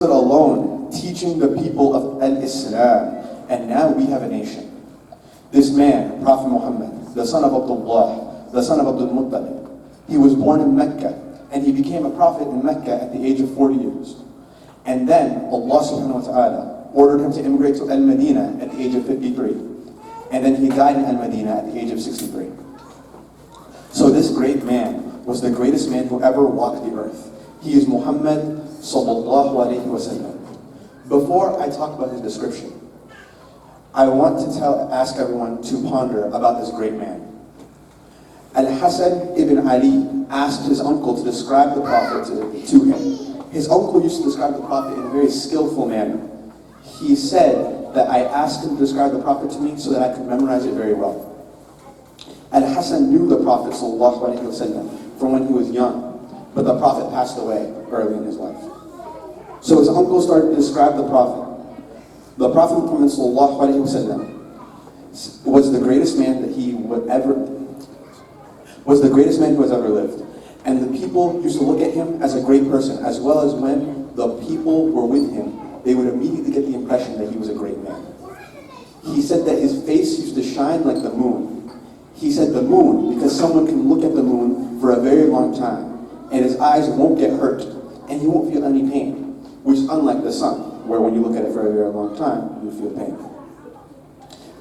stood alone, teaching the people of al-Islam, and now we have a nation. This man, Prophet Muhammad, the son of Abdullah, the son of Abdul Muttalib, he was born in Mecca, and he became a prophet in Mecca at the age of 40 years. And then Allah subhanahu wa ta'ala ordered him to immigrate to Al-Medina at the age of 53. And then he died in Al-Medina at the age of 63. So this great man was the greatest man who ever walked the earth. He is Muhammad sallallahu alayhi wa sallam. Before I talk about his description, I want to ask everyone to ponder about this great man. Al-Hasan ibn Ali asked his uncle to describe the Prophet to him. His uncle used to describe the Prophet in a very skillful manner. He said that I asked him to describe the Prophet to me so that I could memorize it very well. Al-Hasan knew the Prophet ﷺ from when he was young, but the Prophet passed away early in his life. So his uncle started to describe the Prophet. The Prophet Muhammad ﷺ was the greatest man that he would ever was the greatest man who has ever lived. And the people used to look at him as a great person, as well as when the people were with him, they would immediately get the impression that he was a great man. He said that his face used to shine like the moon. He said the moon, because someone can look at the moon for a very long time, and his eyes won't get hurt, and he won't feel any pain, which is unlike the sun, where when you look at it for a very long time, you feel pain.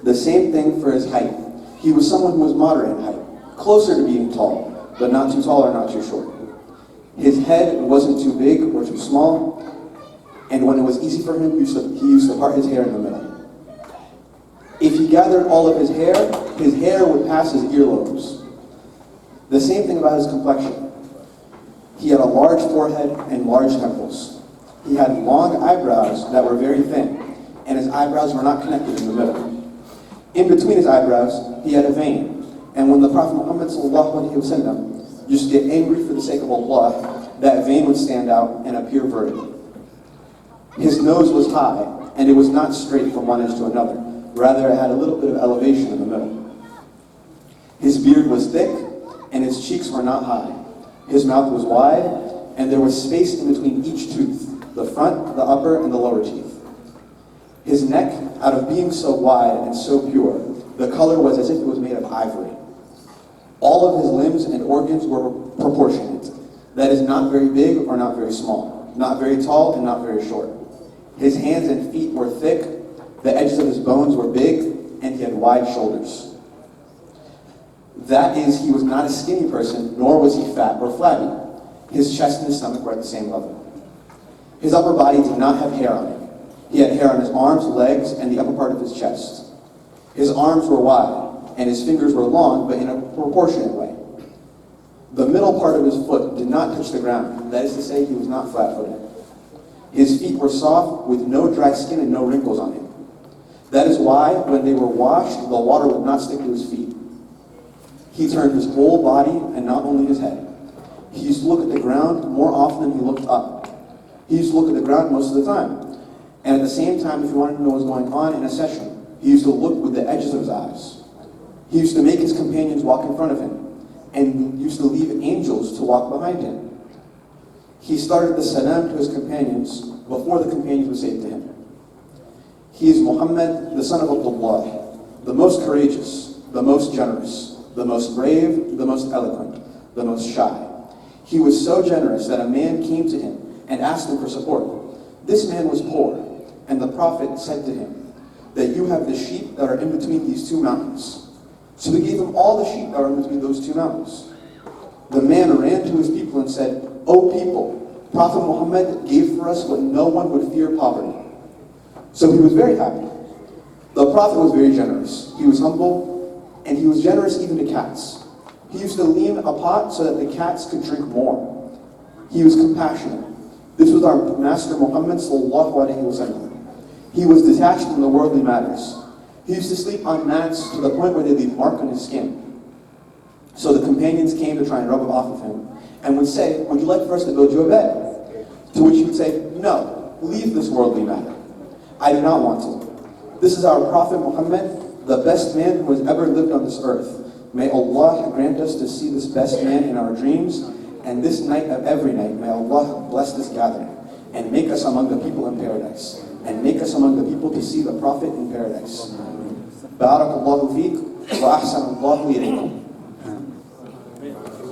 The same thing for his height. He was someone who was moderate in height, closer to being tall, but not too tall or not too short. His head wasn't too big or too small, and when it was easy for him, he used to part his hair in the middle. If he gathered all of his hair would pass his earlobes. The same thing about his complexion. He had a large forehead and large temples. He had long eyebrows that were very thin, and his eyebrows were not connected in the middle. In between his eyebrows, he had a vein. And when the Prophet Muhammad ﷺ used to get angry for the sake of Allah, that vein would stand out and appear vertically. His nose was high, and it was not straight from one edge to another. Rather, it had a little bit of elevation in the middle. His beard was thick, and his cheeks were not high. His mouth was wide, and there was space in between each tooth, the front, the upper, and the lower teeth. His neck, out of being so wide and so pure, the color was as if it was made of ivory. All of his limbs and organs were proportionate. That is, not very big or not very small, not very tall and not very short. His hands and feet were thick, the edges of his bones were big, and he had wide shoulders. That is, he was not a skinny person, nor was he fat or flabby. His chest and his stomach were at the same level. His upper body did not have hair on it. He had hair on his arms, legs, and the upper part of his chest. His arms were wide, and his fingers were long, but in a proportionate way. The middle part of his foot did not touch the ground. That is to say, he was not flat-footed. His feet were soft, with no dry skin and no wrinkles on him. That is why, when they were washed, the water would not stick to his feet. He turned his whole body, and not only his head. He used to look at the ground more often than he looked up. He used to look at the ground most of the time. And at the same time, if he wanted to know what was going on in a session, he used to look with the edges of his eyes. He used to make his companions walk in front of him, and used to leave angels to walk behind him. He started the salam to his companions before the companions would say it to him. He is Muhammad, the son of Abdullah, the most courageous, the most generous, the most brave, the most eloquent, the most shy. He was so generous that a man came to him and asked him for support. This man was poor, and the Prophet said to him that you have the sheep that are in between these two mountains. So he gave him all the sheep that were in between those two mountains. The man ran to his people and said, "O people, Prophet Muhammad gave for us what no one would fear poverty." So he was very happy. The Prophet was very generous. He was humble, and he was generous even to cats. He used to lean a pot so that the cats could drink more. He was compassionate. This was our Master Muhammad sallallahu alaihi wasallam. He was detached from the worldly matters. He used to sleep on mats to the point where they leave mark on his skin. So the companions came to try and rub it off of him, and would say, "Would you like for us to build you a bed?" To which he would say, "No, leave this worldly matter. I do not want to. This is our Prophet Muhammad, the best man who has ever lived on this earth. May Allah grant us to see this best man in our dreams, and this night of every night, may Allah bless this gathering. and make us among the people in paradise, and make us among the people to see the Prophet in paradise. Barakallahu feek wa ahsanallahu ilaykum.